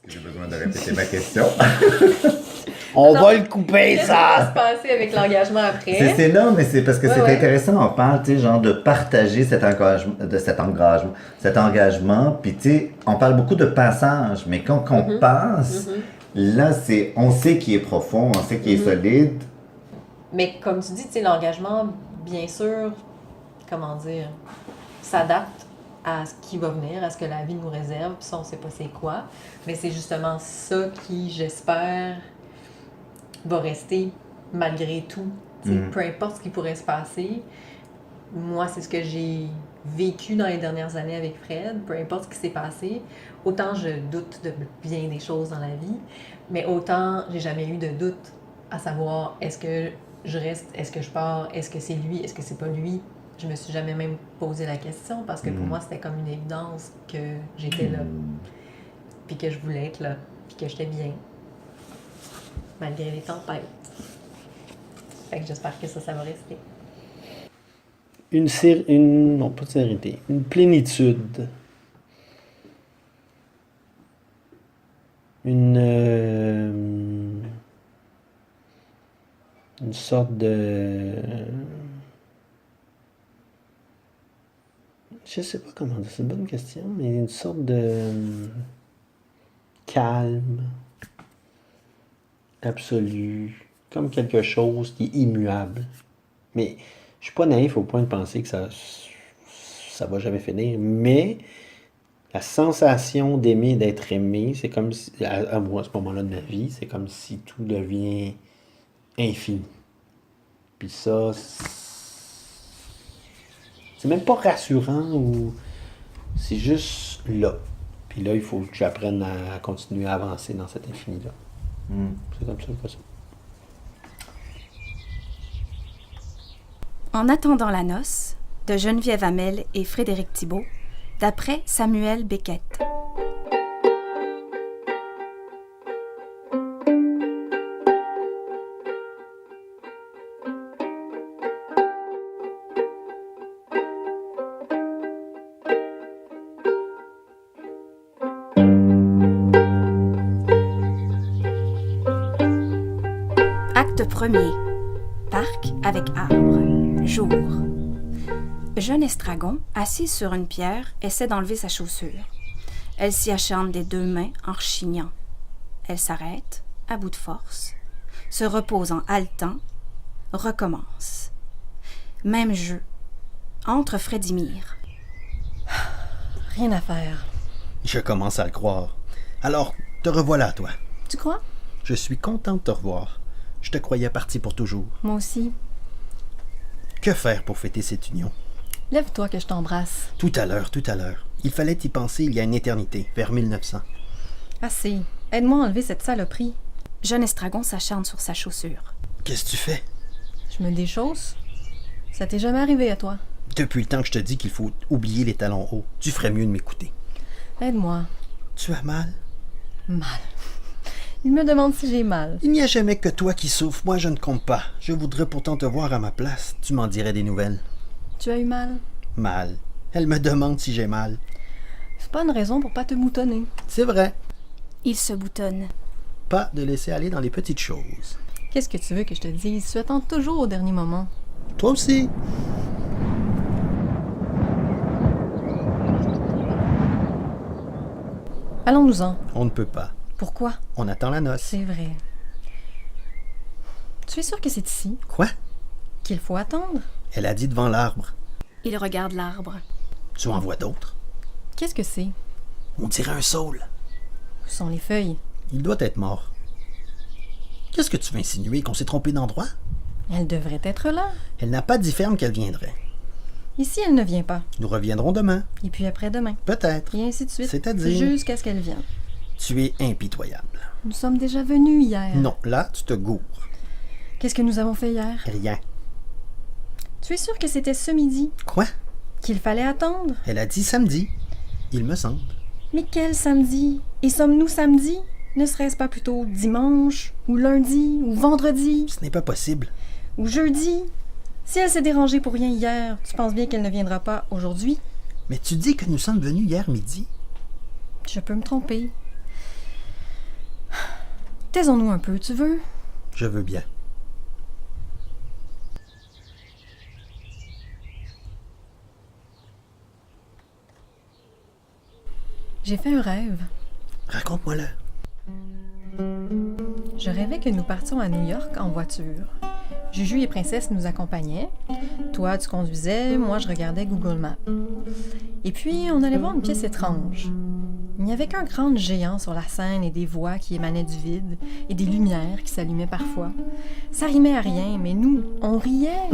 J'ai besoin de répéter ma question. On Attends, va le couper, Qu'est-ce qui va se ça! passer avec l'engagement après? C'est non, mais c'est parce que Ouais, c'est ouais. intéressant. On parle, tu sais, genre de partager cet engagement. Puis, tu sais, on parle beaucoup de passage, mais quand on Mhm. passe, Mhm. là, on sait qu'il est profond, on sait qu'il est Mhm. solide. Mais comme tu dis, tu sais, l'engagement, bien sûr, comment dire, s'adapte à ce qui va venir, à ce que la vie nous réserve, puis ça, on sait pas c'est quoi. Mais c'est justement ça qui, j'espère, va rester malgré tout. Tu sais, Mhm. peu importe ce qui pourrait se passer, moi, c'est ce que j'ai vécu dans les dernières années avec Fred, peu importe ce qui s'est passé. Autant je doute de bien des choses dans la vie, mais autant j'ai jamais eu de doute à savoir est-ce que je reste, est-ce que je pars, est-ce que c'est lui, est-ce que c'est pas lui. Je me suis jamais même posé la question parce que pour moi, c'était comme une évidence que j'étais là, puis que je voulais être là, puis que j'étais bien, malgré les tempêtes. Fait que j'espère que ça va rester. Non, pas de sérénité. Une plénitude. Une sorte de... Je sais pas comment dire, c'est une bonne question, mais une sorte de calme absolu, comme quelque chose qui est immuable. Mais je suis pas naïf au point de penser que ça va jamais finir, mais la sensation d'aimer, d'être aimé, c'est comme si, à moi, à ce moment-là de ma vie, c'est comme si tout devient infini. Puis ça, c'est même pas rassurant ou c'est juste là. Puis là, il faut que j'apprenne à continuer à avancer dans cet infini-là. C'est comme ça que ça. En attendant la noce, de Geneviève Hamel et Frédéric Thibault, d'après Samuel Beckett. Acte premier. Parc avec arbre. Jour. Jeune estragon, assise sur une pierre, essaie d'enlever sa chaussure. Elle s'y acharne des deux mains en rechignant. Elle s'arrête, à bout de force, se repose en haletant, recommence. Même jeu. Entre Fredimir. Rien à faire. Je commence à le croire. Alors, te revoilà, toi. Tu crois? Je suis content de te revoir. Je te croyais parti pour toujours. Moi aussi. Que faire pour fêter cette union? Lève-toi que je t'embrasse. Tout à l'heure, tout à l'heure. Il fallait y penser il y a une éternité, vers 1900. Assez. Aide-moi à enlever cette saloperie. Jeune estragon s'acharne sur sa chaussure. Qu'est-ce que tu fais? Je me déchausse. Ça t'est jamais arrivé à toi? Depuis le temps que je te dis qu'il faut oublier les talons hauts, tu ferais mieux de m'écouter. Aide-moi. Tu as mal? Mal. Il me demande si j'ai mal. Il n'y a jamais que toi qui souffres, moi je ne compte pas. Je voudrais pourtant te voir à ma place. Tu m'en dirais des nouvelles. Tu as eu mal? Mal. Elle me demande si j'ai mal. C'est pas une raison pour pas te moutonner. C'est vrai. Il se boutonne. Pas de laisser aller dans les petites choses. Qu'est-ce que tu veux que je te dise? Tu attends toujours au dernier moment. Toi aussi. Allons-nous-en. On ne peut pas. Pourquoi? On attend la noce. C'est vrai. Tu es sûr que c'est ici Quoi? qu'il faut attendre? Elle a dit devant l'arbre. Il regarde l'arbre. Tu en vois d'autres? Qu'est-ce que c'est? On dirait un saule. Où sont les feuilles? Il doit être mort. Qu'est-ce que tu veux insinuer? Qu'on s'est trompé d'endroit? Elle devrait être là. Elle n'a pas dit ferme qu'elle viendrait. Ici, elle ne vient pas. Nous reviendrons demain. Et puis après-demain. Peut-être. Et ainsi de suite. C'est-à-dire? Jusqu'à ce qu'elle vienne. Tu es impitoyable. Nous sommes déjà venus hier. Non, là, tu te gourres. Qu'est-ce que nous avons fait hier? Rien. Tu es sûr que c'était ce midi? Quoi? Qu'il fallait attendre? Elle a dit samedi. Il me semble. Mais quel samedi? Et sommes-nous samedi? Ne serait-ce pas plutôt dimanche, ou lundi, ou vendredi, Ce n'est pas possible. ou jeudi? Si elle s'est dérangée pour rien hier, tu penses bien qu'elle ne viendra pas aujourd'hui? Mais tu dis que nous sommes venus hier midi. Je peux me tromper. Taisons-nous un peu, tu veux? Je veux bien. J'ai fait un rêve. Raconte-moi-le. Je rêvais que nous partions à New York en voiture. Juju et Princesse nous accompagnaient. Toi, tu conduisais, moi, je regardais Google Maps. Et puis, on allait voir une pièce étrange. Il n'y avait qu'un crâne géant sur la scène et des voix qui émanaient du vide et des lumières qui s'allumaient parfois. Ça rimait à rien, mais nous, on riait.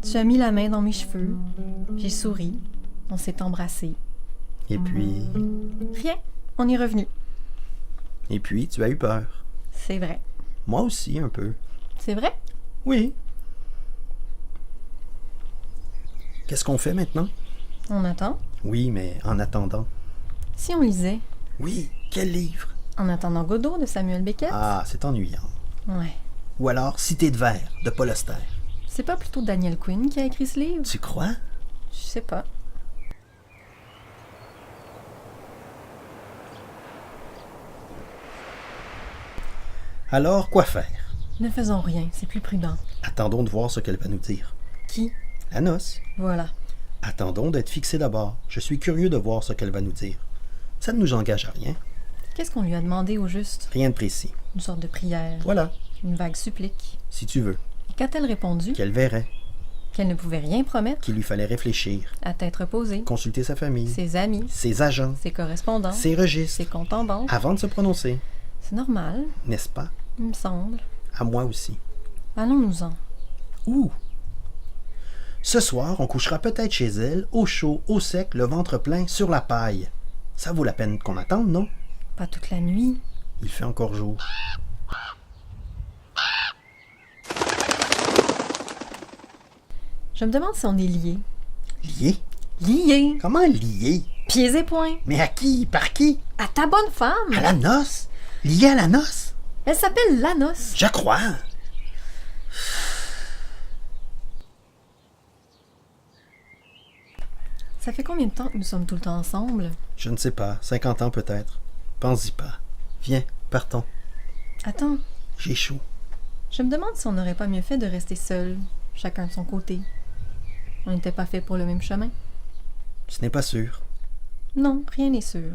Tu as mis la main dans mes cheveux. J'ai souri. On s'est embrassés. Et puis... Rien. On est revenu. Et puis, tu as eu peur. C'est vrai. Moi aussi, un peu. C'est vrai? Oui. Qu'est-ce qu'on fait maintenant? On attend. Oui, mais en attendant. Si on lisait Oui, quel livre? En attendant Godot de Samuel Beckett? Ah, c'est ennuyant. Ouais. Ou alors Cité de verre de Paul Auster. C'est pas plutôt Daniel Quinn qui a écrit ce livre? Tu crois? Je sais pas. Alors, quoi faire? Ne faisons rien, c'est plus prudent. Attendons de voir ce qu'elle va nous dire. Qui? La noce. Voilà. Attendons d'être fixés d'abord. Je suis curieux de voir ce qu'elle va nous dire. Ça ne nous engage à rien. Qu'est-ce qu'on lui a demandé au juste? Rien de précis. Une sorte de prière. Voilà, Une vague supplique. si tu veux. Et qu'a-t-elle répondu? Qu'elle verrait, Qu'elle ne pouvait rien promettre qu'il lui fallait réfléchir, à tête reposée. consulter sa famille, Ses amis, ses agents, ses correspondants, ses registres, ses comptes en banque. avant de se prononcer. C'est normal, N'est-ce pas? il me semble. À moi aussi. Allons-nous-en. Où? Ce soir, on couchera peut-être chez elle, au chaud, au sec, le ventre plein, sur la paille. Ça vaut la peine qu'on attende, non? Pas toute la nuit. Il fait encore jour. Je me demande si on est liés. Lié? Liés! Comment lié? Pieds et poings! Mais à qui? Par qui? À ta bonne femme! À la noce? Lié à la noce? Elle s'appelle Lanos. Je crois. Ça fait combien de temps que nous sommes tout le temps ensemble? Je ne sais pas. 50 ans peut-être. Pense-y pas. Viens, partons. Attends, J'ai chaud. je me demande si on n'aurait pas mieux fait de rester seuls, chacun de son côté. On n'était pas fait pour le même chemin. Ce n'est pas sûr. Non, rien n'est sûr.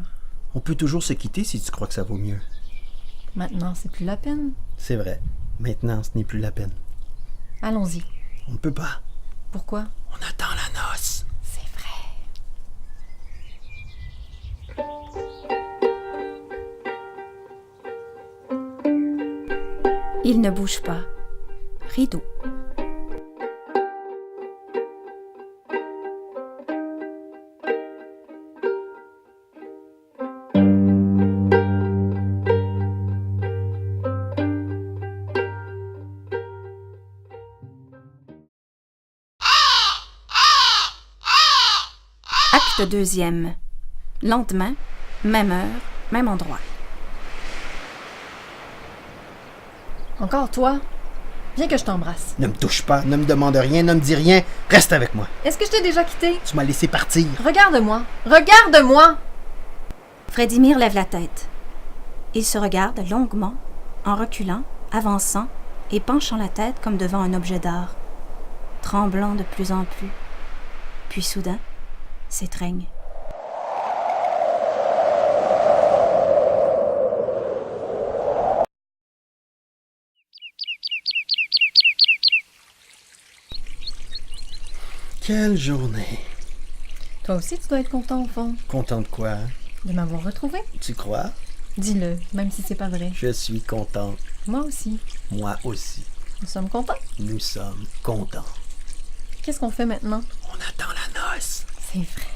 On peut toujours se quitter si tu crois que ça vaut mieux. Maintenant, c'est plus la peine. C'est vrai. Maintenant, ce n'est plus la peine. Allons-y. On ne peut pas. Pourquoi? On attend la noce. C'est vrai. Il ne bouge pas. Rideau. Acte deuxième. Lendemain, même heure, même endroit. Encore toi? Viens que je t'embrasse. Ne me touche pas, ne me demande rien, ne me dis rien. Reste avec moi. Est-ce que je t'ai déjà quitté? Tu m'as laissé partir. Regarde-moi! Regarde-moi! Vladimir lève la tête. Il se regarde longuement, en reculant, avançant et penchant la tête comme devant un objet d'art, tremblant de plus en plus. Puis soudain, s'étreigne. Quelle journée. Toi aussi, tu dois être content au fond Content de quoi? de m'avoir retrouvé. Tu crois? Dis-le, même si c'est pas vrai. Je suis content. Moi aussi. Moi aussi. Nous sommes contents. Nous sommes contents. Qu'est-ce qu'on fait maintenant? On attend la noce. C'est vrai.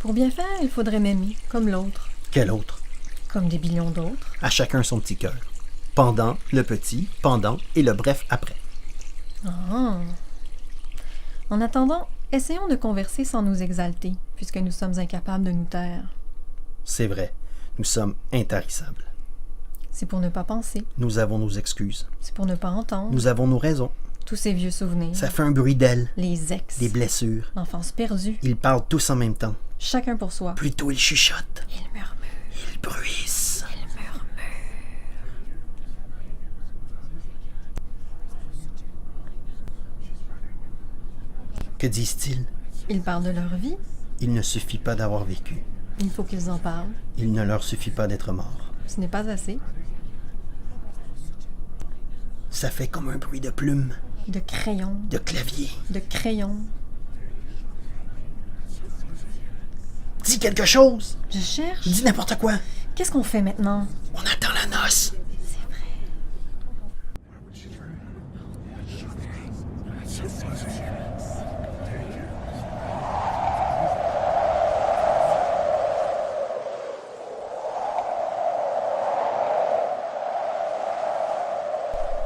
Pour bien faire, il faudrait m'aimer, comme l'autre, Quel autre? comme des billions d'autres. À chacun son petit cœur. Pendant, le petit, pendant et le bref après. Ah. En attendant, essayons de converser sans nous exalter, puisque nous sommes incapables de nous taire. C'est vrai, nous sommes intarissables. C'est pour ne pas penser, Nous avons nos excuses. c'est pour ne pas entendre Nous avons nos raisons. tous ces vieux souvenirs, Ça fait un bruit d'ailes, les ex, des blessures. l'enfance perdue, Ils parlent tous en même temps. chacun pour soi. Plutôt ils chuchotent. Il murmure. Elles bruissent. Elles murmurent. Que disent-ils? Ils parlent de leur vie. Il ne suffit pas d'avoir vécu. Il faut qu'ils en parlent. Il ne leur suffit pas d'être morts. Ce n'est pas assez. Ça fait comme un bruit de plumes, De crayons. de clavier. De crayons. Dis quelque chose! Je cherche. Dis n'importe quoi! Qu'est-ce qu'on fait maintenant? On attend la noce! C'est vrai.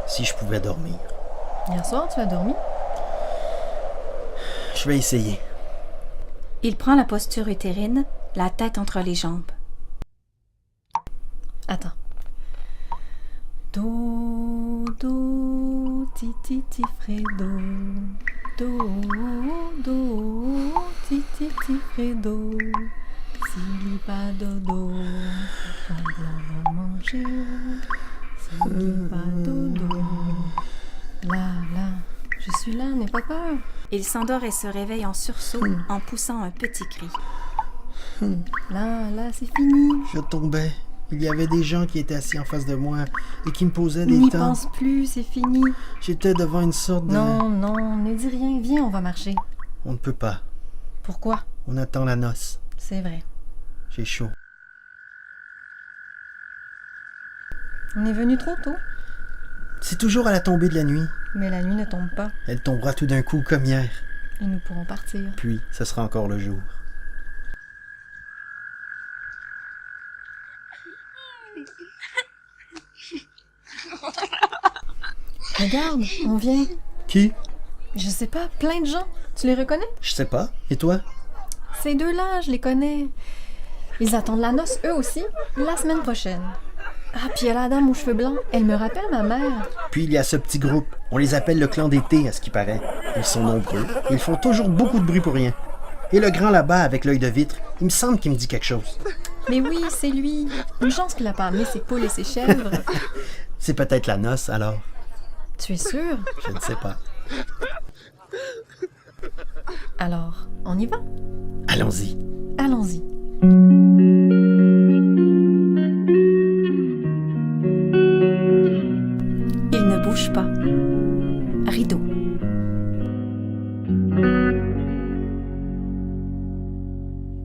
Si je pouvais dormir. Hier soir, tu as dormi? Je vais essayer. Il prend la posture utérine, la tête entre les jambes. Attends. Do, do, ti, ti, ti, fredo. Do, do, ti, ti, ti, fredo. S'il pas dodo, on va manger. S'il pas dodo. Là, je suis là, n'aie pas peur. Il s'endort et se réveille en sursaut en poussant un petit cri. Là, c'est fini. Je tombais. Il y avait des gens qui étaient assis en face de moi et qui me posaient des N'y temps. pense plus, c'est fini. J'étais devant une sorte de... Non, ne dis rien, viens, on va marcher. On ne peut pas. Pourquoi? On attend la noce. C'est vrai. J'ai chaud. On est venu trop tôt, C'est toujours à la tombée de la nuit. mais la nuit ne tombe pas Elle tombera tout d'un coup comme hier. et nous pourrons partir. Puis, ce sera encore le jour. Regarde, on vient. Qui? Je sais pas, plein de gens. Tu les reconnais? Je sais pas. Et toi? Ces deux-là, je les connais. Ils attendent la noce, eux aussi, la semaine prochaine. Ah, puis il y a la dame aux cheveux blancs. Elle me rappelle ma mère. Puis il y a ce petit groupe. On les appelle le clan d'été, à ce qui paraît. Ils sont nombreux. Ils font toujours beaucoup de bruit pour rien. Et le grand là-bas, avec l'œil de vitre, il me semble qu'il me dit quelque chose. Mais oui, c'est lui. Une chance qu'il a pas amené ses poules et ses chèvres. C'est peut-être la noce, alors. Tu es sûr? Je ne sais pas. Alors, on y va? Allons-y. Allons-y. Il ne bouge pas. Rideau.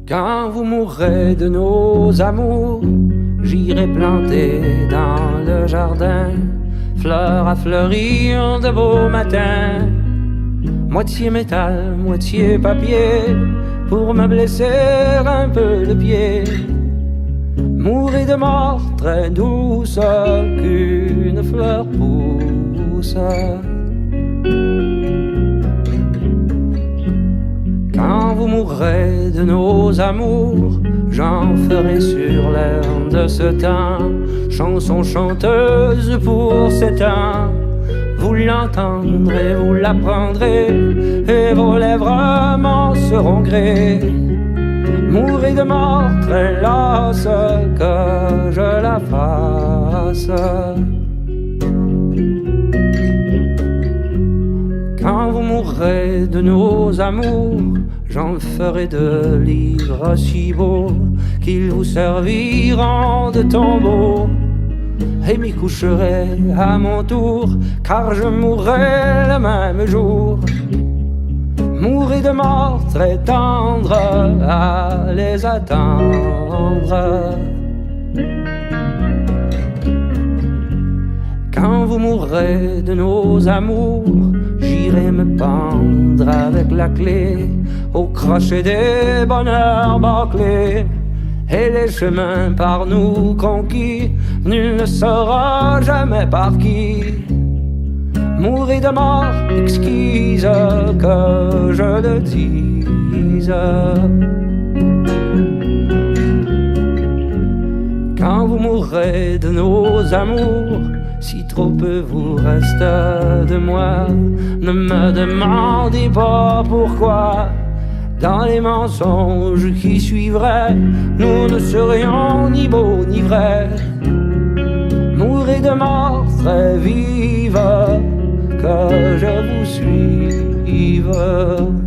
Quand vous mourrez de nos amours, j'irai planter dans le jardin fleurs à fleurir de beaux matins. Moitié métal, moitié papier, pour me blesser un peu le pied. Mourir de mort très douce, qu'une fleur pousse. Quand vous mourrez de nos amours, j'en ferai sur l'air de ce temps, chanson chanteuse pour ces temps. Vous l'entendrez, vous l'apprendrez, et vos lèvres m'en seront grées. Mourez de mort très lasse, que je la fasse. Quand vous mourrez de nos amours, j'en ferai de livres si beaux qu'ils vous serviront de tombeau. Et m'y coucherai à mon tour, car je mourrai le même jour. Mourir de mort très tendre, à les attendre. Quand vous mourrez de nos amours, j'irai me pendre avec la clé au crochet des bonheurs bâclés. Et les chemins par nous conquis, nul ne saura jamais par qui. Mourir de mort exquise, que je le dise. Quand vous mourrez de nos amours, si trop peu vous reste de moi, ne me demandez pas pourquoi. Dans les mensonges qui suivraient, nous ne serions ni beaux vivrai, mourrai de mort très vive, que je vous suive.